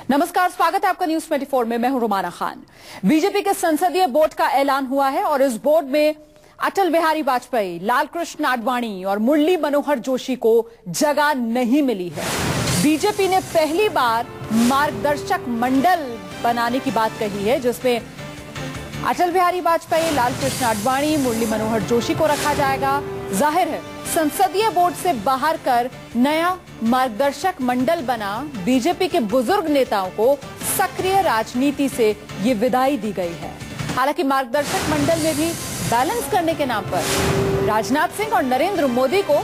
नमस्कार, स्वागत है आपका न्यूज 24 में। मैं हूं रुमाना खान। बीजेपी के संसदीय बोर्ड का ऐलान हुआ है और इस बोर्ड में अटल बिहारी वाजपेयी, लालकृष्ण आडवाणी और मुरली मनोहर जोशी को जगह नहीं मिली है। बीजेपी ने पहली बार मार्गदर्शक मंडल बनाने की बात कही है, जिसमें अटल बिहारी वाजपेयी, लालकृष्ण आडवाणी, मुरली मनोहर जोशी को रखा जाएगा। जाहिर है संसदीय बोर्ड से बाहर कर नया मार्गदर्शक मंडल बना बीजेपी के बुजुर्ग नेताओं को सक्रिय राजनीति से ये विदाई दी गई है। हालांकि मार्गदर्शक मंडल में भी बैलेंस करने के नाम पर राजनाथ सिंह और नरेंद्र मोदी को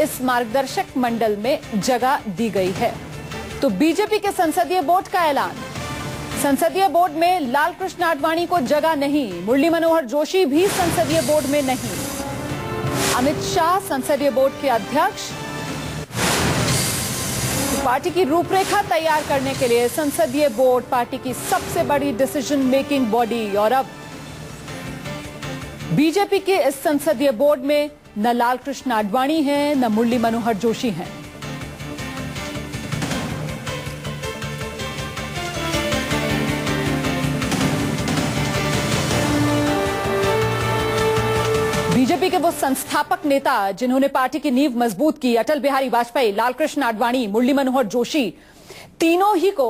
इस मार्गदर्शक मंडल में जगह दी गई है। तो बीजेपी के संसदीय बोर्ड का ऐलान, संसदीय बोर्ड में लालकृष्ण आडवाणी को जगह नहीं, मुरली मनोहर जोशी भी संसदीय बोर्ड में नहीं। अमित शाह संसदीय बोर्ड के अध्यक्ष, पार्टी की रूपरेखा तैयार करने के लिए संसदीय बोर्ड पार्टी की सबसे बड़ी डिसीजन मेकिंग बॉडी, और अब बीजेपी के इस संसदीय बोर्ड में न लालकृष्ण आडवाणी हैं, न मुरली मनोहर जोशी हैं। बीजेपी के वो संस्थापक नेता जिन्होंने पार्टी की नींव मजबूत की, अटल बिहारी वाजपेयी, लालकृष्ण आडवाणी, मुरली मनोहर जोशी, तीनों ही को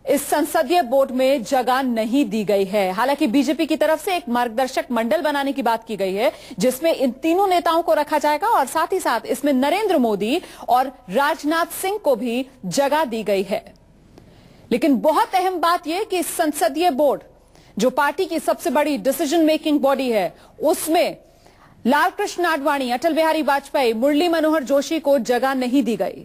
इस संसदीय बोर्ड में जगह नहीं दी गई है। हालांकि बीजेपी की तरफ से एक मार्गदर्शक मंडल बनाने की बात की गई है, जिसमें इन तीनों नेताओं को रखा जाएगा और साथ ही साथ इसमें नरेंद्र मोदी और राजनाथ सिंह को भी जगह दी गई है। लेकिन बहुत अहम बात यह कि संसदीय बोर्ड जो पार्टी की सबसे बड़ी डिसीजन मेकिंग बॉडी है, उसमें लालकृष्ण आडवाणी, अटल बिहारी वाजपेयी, मुरली मनोहर जोशी को जगह नहीं दी गई।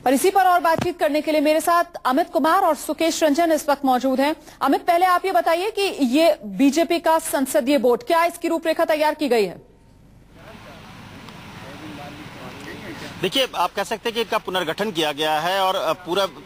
और इसी पर और बातचीत करने के लिए मेरे साथ अमित कुमार और सुकेश रंजन इस वक्त मौजूद हैं। अमित, पहले आप ये बताइए कि ये बीजेपी का संसदीय बोर्ड, क्या इसकी रूपरेखा तैयार की गई है? देखिए, आप कह सकते हैं कि इनका पुनर्गठन किया गया है और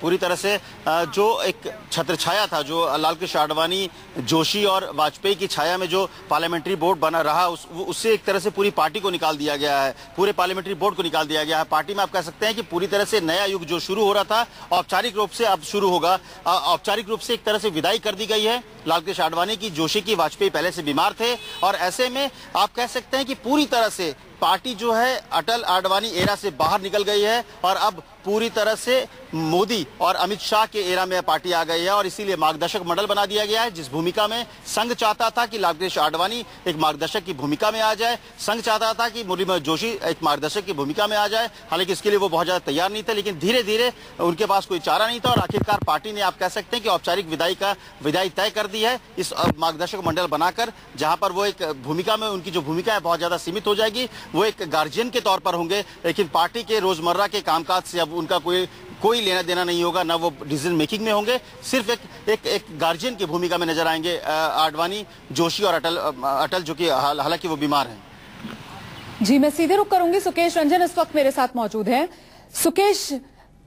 पूरी तरह से जो एक छत्रछाया था, जो लालकृष्ण आडवाणी, जोशी और वाजपेयी की छाया में जो पार्लियामेंट्री बोर्ड बना रहा, उससे एक तरह से पूरी पार्टी को निकाल दिया गया है, पूरे पार्लियामेंट्री बोर्ड को निकाल दिया गया है। पार्टी में आप कह सकते हैं कि पूरी तरह से नया युग जो शुरू हो रहा था, औपचारिक रूप से अब शुरू होगा। औपचारिक रूप से एक तरह से विदाई कर दी गई है लालकृष्ण आडवाणी की, जोशी की। वाजपेयी पहले से बीमार थे और ऐसे में आप कह सकते हैं कि पूरी तरह से पार्टी जो है अटल आडवाणी एरा से बाहर निकल गई है और अब पूरी तरह से मोदी और अमित शाह के एरा में पार्टी आ गई है और इसीलिए मार्गदर्शक मंडल बना दिया गया है, जिस भूमिका में संघ चाहता था कि लालकृष्ण आडवाणी एक मार्गदर्शक की भूमिका में आ जाए, संघ चाहता था कि मुरली मनोहर जोशी एक मार्गदर्शक की भूमिका में आ जाए। हालांकि इसके लिए वो बहुत ज्यादा तैयार नहीं थे, लेकिन धीरे धीरे उनके पास कोई चारा नहीं था और आखिरकार पार्टी ने, आप कह सकते हैं कि औपचारिक विदाई तय कर दी है इस मार्गदर्शक मंडल बनाकर, जहां पर वो एक भूमिका में, उनकी जो भूमिका है बहुत ज्यादा सीमित हो जाएगी। वो एक गार्जियन के तौर पर होंगे, लेकिन पार्टी के रोजमर्रा के कामकाज से अब उनका कोई लेना देना नहीं होगा, ना वो डिसीजन मेकिंग में होंगे। सिर्फ एक गार्जियन की भूमिका में नजर आएंगे आडवाणी, जोशी और अटल जो कि हालांकि वो बीमार हैं। जी, मैं सीधे रुक करूंगी। सुकेश रंजन इस वक्त मेरे साथ मौजूद हैं। सुकेश,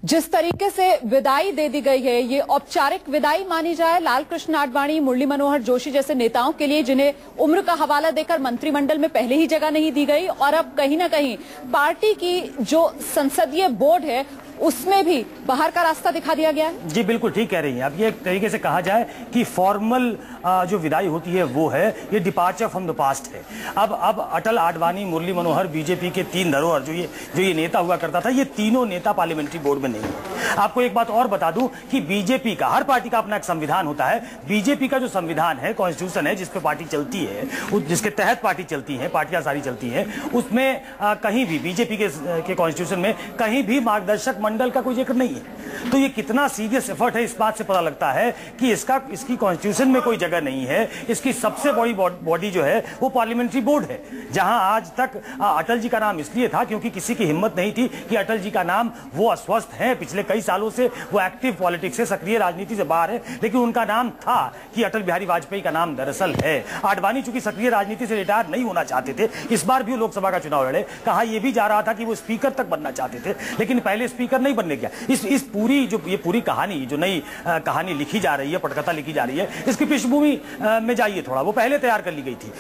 जिस तरीके से विदाई दे दी गई है, ये औपचारिक विदाई मानी जाए लालकृष्ण आडवाणी, मुरली मनोहर जोशी जैसे नेताओं के लिए, जिन्हें उम्र का हवाला देकर मंत्रिमंडल में पहले ही जगह नहीं दी गई, और अब कहीं ना कहीं पार्टी की जो संसदीय बोर्ड है उसमें भी बाहर का रास्ता दिखा दिया गया है? जी बिल्कुल ठीक कह रही हैं। अब ये एक तरीके से कहा जाए कि फॉर्मल जो विदाई होती है वो है, ये डिपार्चर फ्रॉम द पास्ट है। अब अटल आडवाणी, मुरली मनोहर, बीजेपी के तीन धरोहर जो ये नेता हुआ करता था, ये तीनों नेता पार्लियामेंट्री बोर्ड में नहीं है। आपको एक बात और बता दूं कि बीजेपी का, हर पार्टी का अपना एक संविधान होता है। बीजेपी का जो संविधान है, कॉन्स्टिट्यूशन है, जिसपे पार्टी चलती है, जिसके तहत पार्टी चलती है, पार्टियां सारी चलती है, उसमें कहीं भी बीजेपी के कॉन्स्टिट्यूशन में कहीं भी मार्गदर्शक मंडल का कोई जिक्र नहीं है। तो ये कितना सीरियस एफर्ट है, इस बात से पता लगता है कि इसकी कॉन्स्टिट्यूशन में कोई जगह नहीं है। इसकी सबसे बड़ी बॉडी जो है वो पार्लियामेंट्री बोर्ड है, जहां आज तक अटल जी का नाम इसलिए था क्योंकि किसी की हिम्मत नहीं थी कि अटल जी का नाम, वो अस्वस्थ हैं, पिछले कई सालों से वो एक्टिव पॉलिटिक्स से, सक्रिय राजनीति से बाहर है, लेकिन उनका नाम था कि अटल बिहारी वाजपेयी का नाम दरअसल है। आडवाणी चूंकि सक्रिय राजनीति से रिटायर नहीं होना चाहते थे, इस बार भी लोकसभा का चुनाव लड़े, कहा यह भी जा रहा था कि वो स्पीकर तक बनना चाहते थे, लेकिन पहले स्पीकर स्पीकर नहीं बनने गया। इस पूरी जो ये पूरी कहानी, जो नई कहानी लिखी जा रही है, पटकथा लिखी जा रही है, इसकी पृष्ठभूमि में जाइए थोड़ा, वो पहले तैयार कर ली गई थी।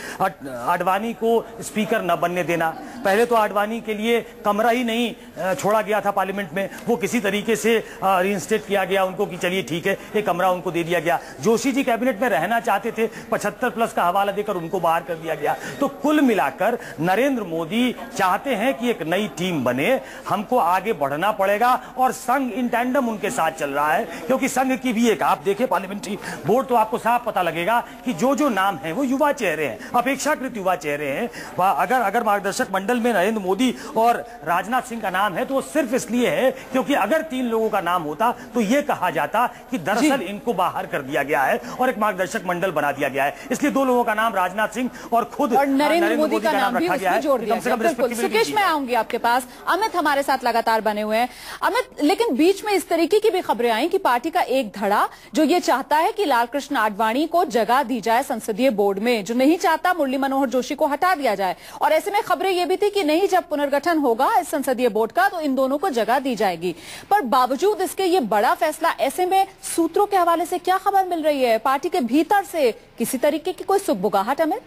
आडवाणी को स्पीकर न बनने देना, पहले तो आडवाणी के लिए कमरा ही नहीं छोड़ा गया था पार्लियामेंट में, वो किसी तरीके से रीइंस्टेट किया गया उनको कि चलिए ठीक है, एक कमरा उनको दे दिया गया। जोशी जी कैबिनेट में रहना चाहते थे, 75+ का हवाला देकर उनको बाहर कर दिया गया। तो कुल मिलाकर नरेंद्र मोदी चाहते हैं कि एक नई टीम बने, हमको आगे बढ़ना पड़ेगा, और संघ इन टैंडम उनके साथ चल रहा है, क्योंकि संघ की भी एक, आप देखें पार्लियामेंट्री बोर्ड तो आपको साफ पता लगेगा कि जो नाम है वो युवा चेहरे हैं, अपेक्षाकृत युवा चेहरे हैं। अगर मार्गदर्शक मंडल में नरेंद्र मोदी और राजनाथ सिंह का नाम है तो वो सिर्फ इसलिए है क्योंकि अगर 3 लोगों का नाम होता तो ये कहा जाता कि दरअसल इनको बाहर कर दिया गया है और एक मार्गदर्शक मंडल बना दिया गया है। इसलिए 2 लोगों का नाम राजनाथ सिंह और खुद नरेंद्र मोदी का नाम रखा गया है। सुकेश, मैं आऊंगी आपके पास। अमित हमारे साथ लगातार बने हुए हैं। अमित, लेकिन बीच में इस तरीके की भी खबरें आई कि पार्टी का एक धड़ा जो ये चाहता है कि लालकृष्ण आडवाणी को जगह दी जाए संसदीय बोर्ड में, जो नहीं चाहता मुरली मनोहर जोशी को हटा दिया जाए, और ऐसे में खबरें ये भी थी कि नहीं, जब पुनर्गठन होगा इस संसदीय बोर्ड का तो इन दोनों को जगह दी जाएगी। पर बावजूद इसके ये बड़ा फैसला, ऐसे में सूत्रों के हवाले से क्या खबर मिल रही है? पार्टी के भीतर से किसी तरीके की कोई सुगबुगाहट? अमित,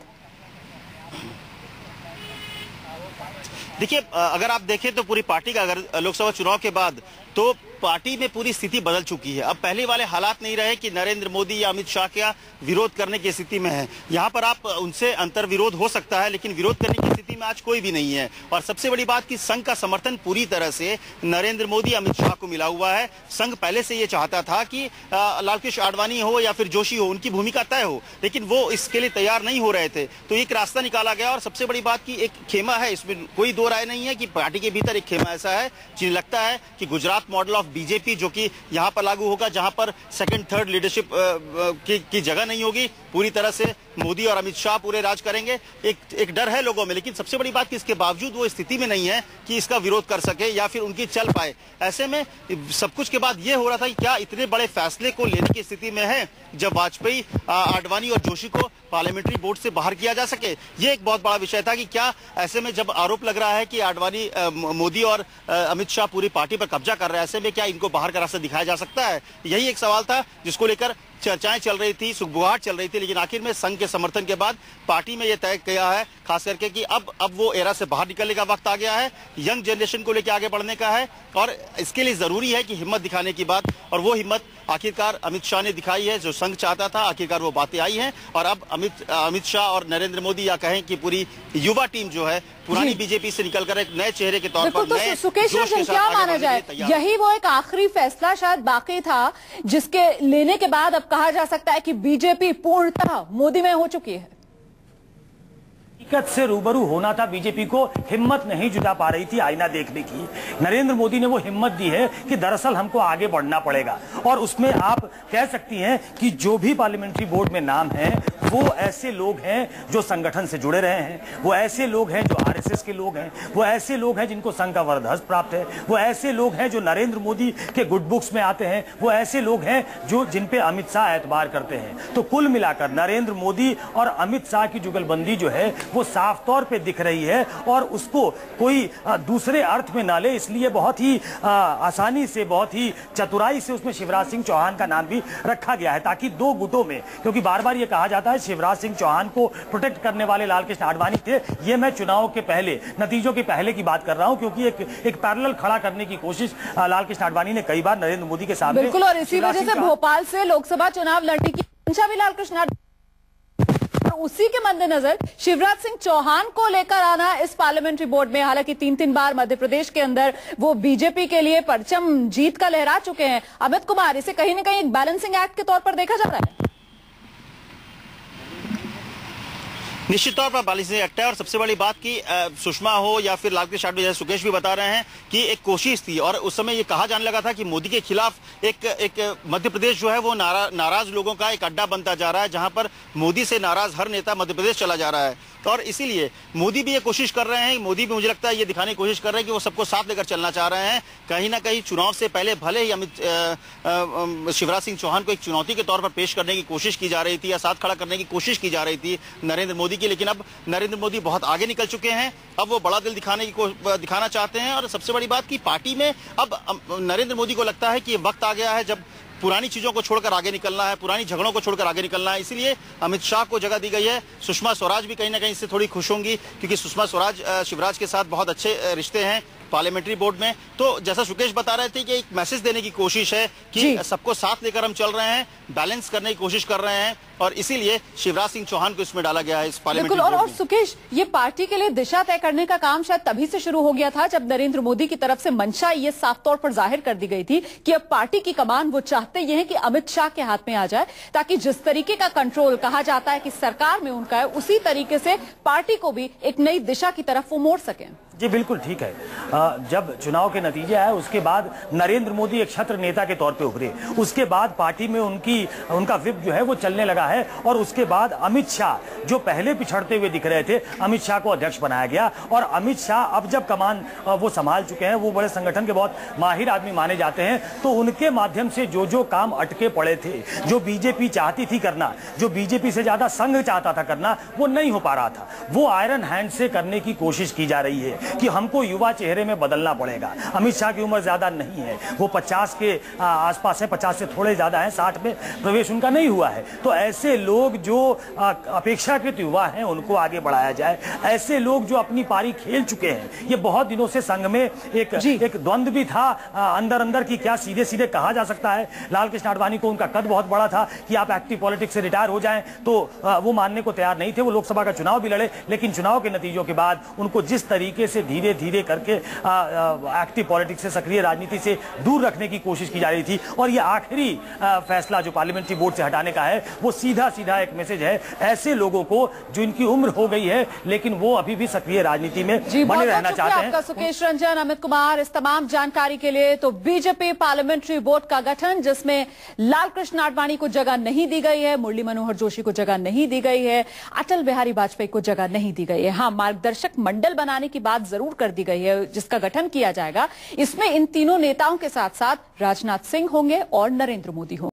देखिए, अगर आप देखें तो पूरी पार्टी का, अगर लोकसभा चुनाव के बाद, तो पार्टी में पूरी स्थिति बदल चुकी है। अब पहले वाले हालात नहीं रहे कि नरेंद्र मोदी या अमित शाह का विरोध करने की स्थिति में है। यहाँ पर आप उनसे अंतर विरोध हो सकता है, लेकिन विरोध करने की स्थिति में आज कोई भी नहीं है। और सबसे बड़ी बात कि संघ का समर्थन पूरी तरह से नरेंद्र मोदी अमित शाह को मिला हुआ है। संघ पहले से ये चाहता था कि लालकृष्ण आडवाणी हो या फिर जोशी हो, उनकी भूमिका तय हो, लेकिन वो इसके लिए तैयार नहीं हो रहे थे। तो एक रास्ता निकाला गया, और सबसे बड़ी बात की एक खेमा है, इसमें कोई दो राय नहीं है कि पार्टी के भीतर एक खेमा ऐसा है जिन्हें लगता है कि गुजरात मॉडल ऑफ बीजेपी, जो कि यहां पर लागू होगा, जहां पर सेकंड थर्ड लीडरशिप की जगह नहीं होगी, पूरी तरह से मोदी और अमित शाह पूरे राज करेंगे, एक डर है लोगों में। लेकिन सबसे बड़ी बात कि इसके बावजूद वो स्थिति में नहीं है कि इसका विरोध कर सके या फिर उनकी चल पाए। ऐसे में सब कुछ के बाद ये हो रहा था कि क्या इतने बड़े फैसले को लेने की स्थिति में है जब वाजपेयी, आडवाणी और जोशी को पार्लियामेंट्री बोर्ड से बाहर किया जा सके। ये एक बहुत बड़ा विषय था कि क्या ऐसे में जब आरोप लग रहा है कि आडवाणी, मोदी और अमित शाह पूरी पार्टी पर कब्जा कर रहे हैं, ऐसे में क्या इनको बाहर का रास्ता दिखाया जा सकता है? यही एक सवाल था जिसको लेकर चर्चाएं चल रही थी, सुगबुगाहट चल रही थी। लेकिन आखिर में संघ के समर्थन के बाद पार्टी में यह तय किया है, खास करके कि अब वो एरा से बाहर निकलने का वक्त आ गया है, यंग जनरेशन को लेकर आगे बढ़ने का है, और इसके लिए जरूरी है कि हिम्मत दिखाने की बात, और वो हिम्मत आखिरकार अमित शाह ने दिखाई है। जो संघ चाहता था, आखिरकार वो बातें आई हैं, और अब अमित शाह और नरेंद्र मोदी, या कहें कि पूरी युवा टीम जो है, पुरानी बीजेपी से निकलकर एक नए चेहरे के तौर पर, तो सुकेश, क्या माना जाए, यही वो एक आखिरी फैसला शायद बाकी था जिसके लेने के बाद अब कहा जा सकता है कि बीजेपी पूर्णतः मोदी में हो चुकी है? हकीकत से रूबरू होना था बीजेपी को, हिम्मत नहीं जुटा पा रही थी आईना देखने की। नरेंद्र मोदी ने वो हिम्मत दी है कि दरअसल हमको आगे बढ़ना पड़ेगा, और उसमें आप कह सकती हैं कि जो भी पार्लियामेंट्री बोर्ड में नाम है वो ऐसे लोग हैं जो संगठन से जुड़े रहे हैं, वो ऐसे लोग हैं जो आरएसएस के लोग हैं, वो ऐसे लोग हैं जिनको संघ का वरदहस्त प्राप्त है, वो ऐसे लोग हैं जो नरेंद्र मोदी के गुड बुक्स में आते हैं, वो ऐसे लोग हैं जो जिन पे अमित शाह एतबार करते हैं। तो कुल मिलाकर नरेंद्र मोदी और अमित शाह की जुगलबंदी जो है वो साफ तौर पे दिख रही है, और उसको कोई दूसरे अर्थ में ना ले, इसलिए बहुत ही आसानी से, बहुत ही चतुराई से उसमें शिवराज सिंह चौहान का नाम भी रखा गया है, ताकि 2 गुटों में, क्योंकि बार बार ये कहा जाता है शिवराज सिंह चौहान को प्रोटेक्ट करने वाले लालकृष्ण आडवाणी थे। ये मैं चुनाव के पहले, नतीजों के पहले की बात कर रहा हूं, क्योंकि एक पैरेलल खड़ा करने की कोशिश लालकृष्ण आडवाणी ने कई बार नरेंद्र मोदी के सामने। बिल्कुल, और इसी वजह से भोपाल से लोकसभा चुनाव लड़ने की मंशा भी लालकृष्ण आडवाणी, उसी के मद्देनजर शिवराज सिंह चौहान को लेकर आना इस पार्लियामेंट्री बोर्ड में। हालांकि 3 बार मध्य प्रदेश के अंदर वो बीजेपी के लिए परचम जीत का लहरा चुके हैं। अमित कुमार, इसे कहीं ना कहीं एक बैलेंसिंग एक्ट के तौर पर देखा जा रहा है? निश्चित तौर पर बैलेंसिंग एक्ट है, और सबसे बड़ी बात की सुषमा हो या फिर लालकृष्ण आडवाणी, जैसे सुकेश भी बता रहे हैं कि एक कोशिश थी, और उस समय ये कहा जाने लगा था कि मोदी के खिलाफ एक मध्य प्रदेश जो है वो नाराज लोगों का एक अड्डा बनता जा रहा है, जहां पर मोदी से नाराज हर नेता मध्य प्रदेश चला जा रहा है। और इसीलिए मोदी भी ये कोशिश कर रहे हैं, मोदी भी मुझे लगता है ये दिखाने की कोशिश कर रहे हैं कि वो सबको साथ लेकर चलना चाह रहे हैं। कहीं ना कहीं चुनाव से पहले भले ही शिवराज सिंह चौहान को एक चुनौती के तौर पर पेश करने की कोशिश की जा रही थी, या साथ खड़ा करने की कोशिश की जा रही थी नरेंद्र मोदी की, लेकिन अब नरेंद्र मोदी बहुत आगे निकल चुके हैं। अब वो बड़ा दिल दिखाना चाहते हैं और सबसे बड़ी बात कि पार्टी में अब नरेंद्र मोदी को लगता है कि वक्त आ गया है जब पुरानी चीजों को छोड़कर आगे निकलना है, पुरानी झगड़ों को छोड़कर आगे निकलना है। इसीलिए अमित शाह को जगह दी गई है। सुषमा स्वराज भी कहीं ना कहीं इससे थोड़ी खुश होंगी, क्योंकि सुषमा स्वराज शिवराज के साथ बहुत अच्छे रिश्ते हैं पार्लियामेंट्री बोर्ड में। तो जैसा सुकेश बता रहे थे कि एक मैसेज देने की कोशिश है कि सबको साथ लेकर हम चल रहे हैं, बैलेंस करने की कोशिश कर रहे हैं, और इसीलिए शिवराज सिंह चौहान को इसमें डाला गया है इस पार्लियामेंट्री बोर्ड में। और सुकेश, ये पार्टी के लिए दिशा तय करने का काम शायद तभी से शुरू हो गया था जब नरेंद्र मोदी की तरफ से मंशा ये साफ तौर पर जाहिर कर दी गई थी कि अब पार्टी की कमान वो चाहते ये है कि अमित शाह के हाथ में आ जाए, ताकि जिस तरीके का कंट्रोल कहा जाता है कि सरकार में उनका है, उसी तरीके से पार्टी को भी एक नई दिशा की तरफ वो मोड़ सके। जी बिल्कुल ठीक है। जब चुनाव के नतीजे आए उसके बाद नरेंद्र मोदी एक छत्र नेता के तौर पे उभरे, उसके बाद पार्टी में उनका विप जो है वो चलने लगा है, और उसके बाद अमित शाह जो पहले पिछड़ते हुए दिख रहे थे, अमित शाह को अध्यक्ष बनाया गया। और अमित शाह अब जब कमान वो संभाल चुके हैं, वो बड़े संगठन के बहुत माहिर आदमी माने जाते हैं, तो उनके माध्यम से जो काम अटके पड़े थे, जो बीजेपी चाहती थी करना, जो बीजेपी से ज्यादा संघ चाहता था करना, वो नहीं हो पा रहा था, वो आयरन हैंड से करने की कोशिश की जा रही है कि हमको युवा चेहरे में बदलना पड़ेगा। अमित शाह की उम्र ज्यादा नहीं है, वो 50 के आसपास है, 50 से थोड़े ज्यादा है, 60 में प्रवेश उनका नहीं हुआ है। तो ऐसे लोग जो अपेक्षाकृत युवा हैं उनको आगे बढ़ाया जाए। ऐसे लोग जो अपनी पारी खेल चुके हैं, ये बहुत दिनों से संघ में एक द्वंद्व भी था अंदर अंदर की क्या सीधे सीधे कहा जा सकता है। लाल कृष्ण आडवाणी को उनका कद बहुत बड़ा था कि आप एक्टिव पॉलिटिक्स से रिटायर हो जाएं, तो वो मानने को तैयार नहीं थे। वो लोकसभा का चुनाव भी लड़े, लेकिन चुनाव के नतीजों के बाद उनको जिस तरीके से धीरे धीरे करके एक्टिव पॉलिटिक्स से, सक्रिय राजनीति से दूर रखने की कोशिश की जा रही थी। और ये आखिरी फैसला जो पार्लियामेंट्री बोर्ड से हटाने का है, वो सीधा सीधा एक मैसेज है ऐसे लोगों को जो इनकी उम्र हो गई है लेकिन वो अभी भी सक्रिय राजनीति में बने रहना चाहते हैं। आपका सुकेश रंजन, अमित कुमार, इस तमाम जानकारी के लिए। तो बीजेपी पार्लियामेंट्री बोर्ड का गठन, जिसमें लाल कृष्ण आडवाणी को जगह नहीं दी गई है, मुरली मनोहर जोशी को जगह नहीं दी गई है, अटल बिहारी वाजपेयी को जगह नहीं दी गई है। हाँ, मार्गदर्शक मंडल बनाने की बात जरूर कर दी गई है जिसका गठन किया जाएगा। इसमें इन तीनों नेताओं के साथ साथ राजनाथ सिंह होंगे और नरेंद्र मोदी होंगे।